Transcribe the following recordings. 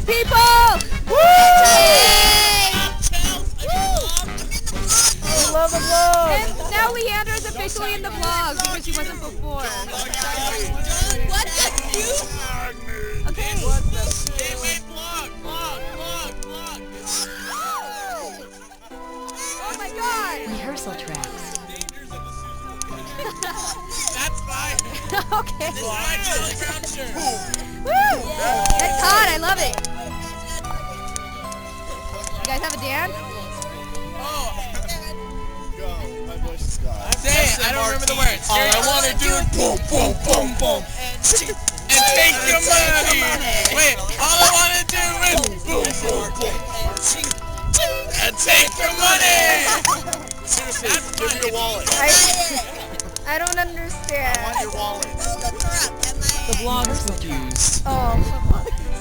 people! Woo! We love the vlog! And now Leander is officially in the vlog because she wasn't before. What the cute? Okay. Hey, wait, vlog. Oh my god! Rehearsal tracks. That's fine. Okay. This is my Jolly Gruncher. Woo! That's hot, I love it. You guys have a dance? Say it, I don't remember the words. All I want to do is boom, boom, boom, boom. And take your money. Wait, all I want to do is boom, boom, boom. And take your money. Seriously, give me your wallet. I don't understand. I want your wallet. The vlog is confused. Oh.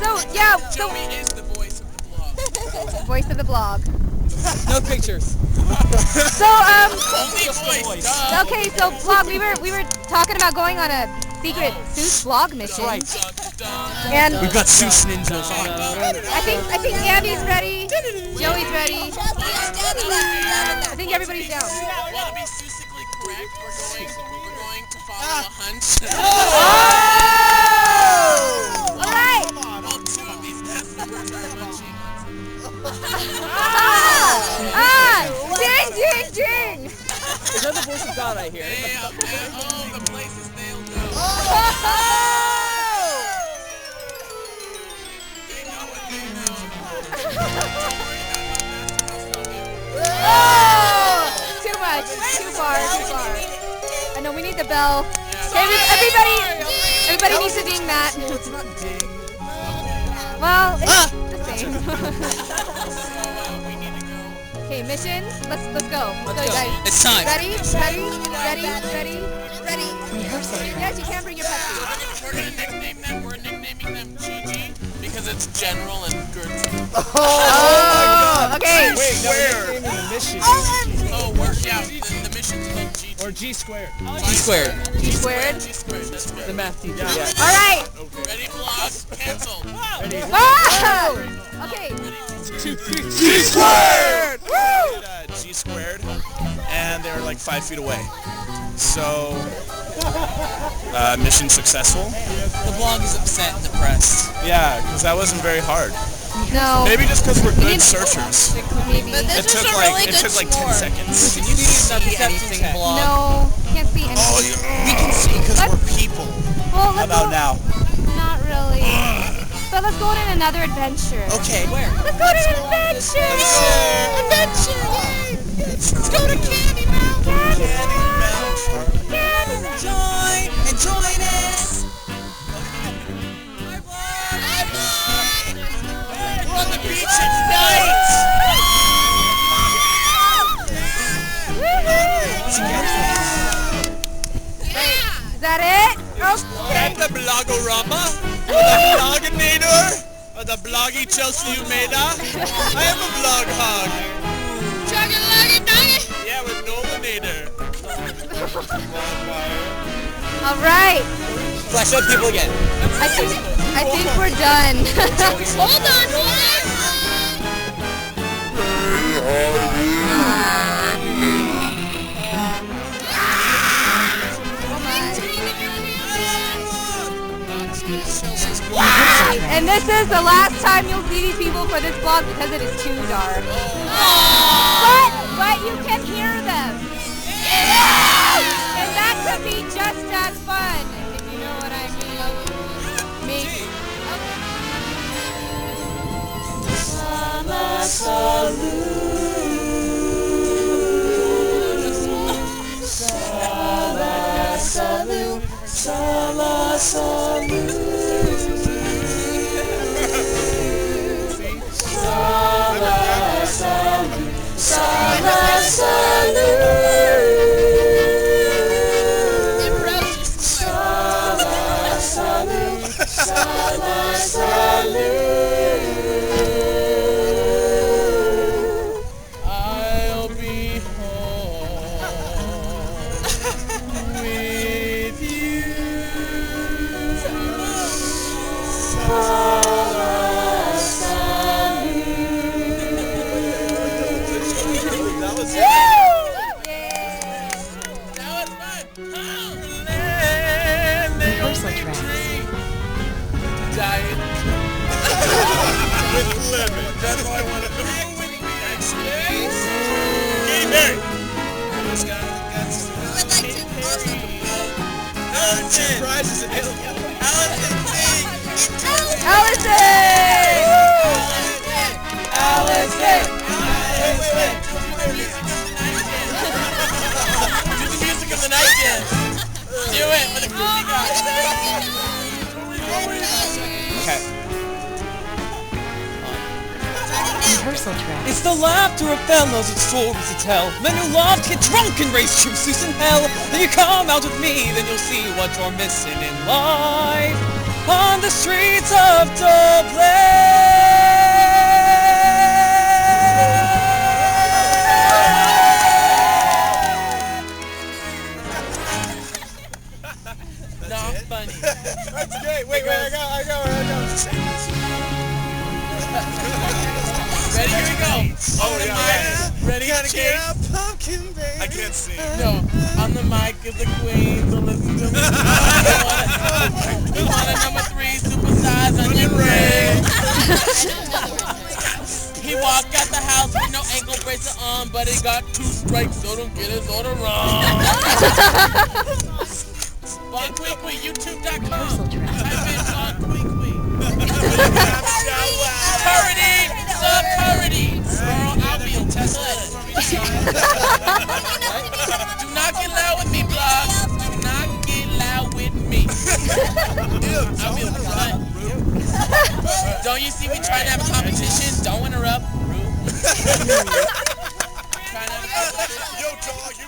So, yeah, so... Joey is the voice of the vlog. Voice of the vlog. No pictures. So, Only voice. Duh. okay, so vlog, we were talking about going on a secret Seuss vlog mission. Right. And We've got Seuss ninjas on. I think Andy's ready, Joey's ready. I think everybody's down. Want to be Seussically correct? We're going to follow a hunch. All right. Well, two of these cast members are munching. Ding, ding, ding. Is that the voice of God I hear? Oh, the places they'll go. They know what they know. Too much. Too far. I know we need the bell. Okay, everybody needs to ding that. It's not ding. Well, it's the same. Okay, mission. Let's go. Let's go, guys. It's time. Ready? Rehearsal tracks. Yes, you can bring your Pepsi. We're nicknaming them GG because it's general and good. Oh, okay. Wait, Where? The mission. Oh, the mission's called GG. Or G squared. G squared. G squared. G squared, that's The good. math teacher. Yeah. All right. Ready, vlog? Cancel. Ready? Ah! Okay. G squared! Woo! G squared, and they were like 5 feet away. So, mission successful. The vlog is upset and depressed. Yeah, because that wasn't very hard. No. Maybe just because we're good didn't- searchers. Maybe. But It this took is a like really good 10 score. seconds. Can you see anything vlog? No. Can't see anything. Oh, we can see because Let's- we're people. Well, How let's about go. now? Not really. But let's go on another adventure. Okay. Where? Let's go on an adventure. Adventure, yay! Let's go to Candy Mountain. Candy Join us. We're on the beach, it's night! Is that it? Okay. The Blogorama, or the Bloginator, or the Bloggy Chelsea Umeda. I am a blog hog. Yeah, with Nolanator. All right. Flash up people again. I think we're done. Hold on. And this is the last time you'll see these people for this vlog because it is too dark. But you can hear them. And that could be just as fun, if you know what I mean. Maybe. diet. With lemon. That's all I want to do. Katy Perry. This guy, that's... Who would like to also Allison. Prizes available. Allison sing. Allison! Allison! Wait. Do the music of the night dance. Do it for the Groovy guys. Okay. Rehearsal track. It's the laughter of fellows with stories to tell. Men who love to get drunk and race true Seuss in hell. Then you come out with me, then you'll see what you're missing in life. On the streets of Not funny. That's great. Wait, I go. Ready? Here we go. Oh, yeah. Ready? Gotta Chase? get up, pumpkin baby. I can't sing. No. On the mic is the queen, so listen to me. We want a number 3 supersize onion ring. He walked out the house with no ankle bracelet on, but he got 2 strikes, so don't get his order wrong. Bonqueequee, YouTube.com. Rehearsal track. Type in Bonqueequee. Purity. Girl, I'll be a Tesla. Do not get loud with me, blog. Do not get loud with me. I'll be a Tesla. Don't you see me trying to have a competition? Don't interrupt. Rude. Trying to have a competition. Yo, dog, you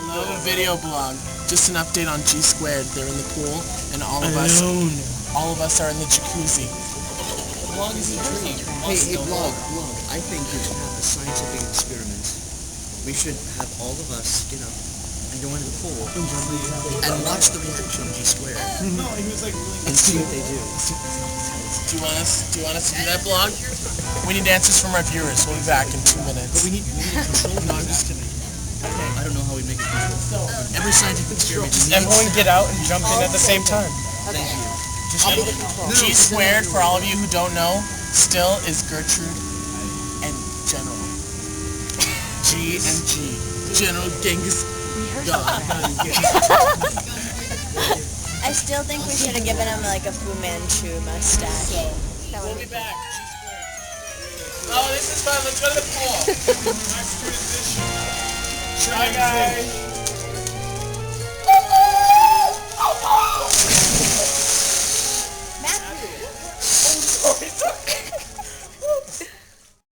Hello, video blog. Just an update on G Squared. They're in the pool, and all of us are in the jacuzzi. Hey, Blog, I think we should have a scientific experiment. We should have all of us, and go into the pool and watch the reaction of G Squared. And see what they do. Do you want us to do that, blog? We need answers from our viewers. We'll be back in 2 minutes. But we need control. No, I'm just kidding. I don't know how we make it control. Every scientific experiment needs... Everyone get out and jump in at the same time. Thank you. G Squared, for all of you who don't know, still is Gertrude and General. G and G. General Genghis. I still think we should have given him like a Fu Manchu mustache. We'll be back. G Squared. Oh, this is fun. Let's go to the pool. Nice transition. Bye, guys.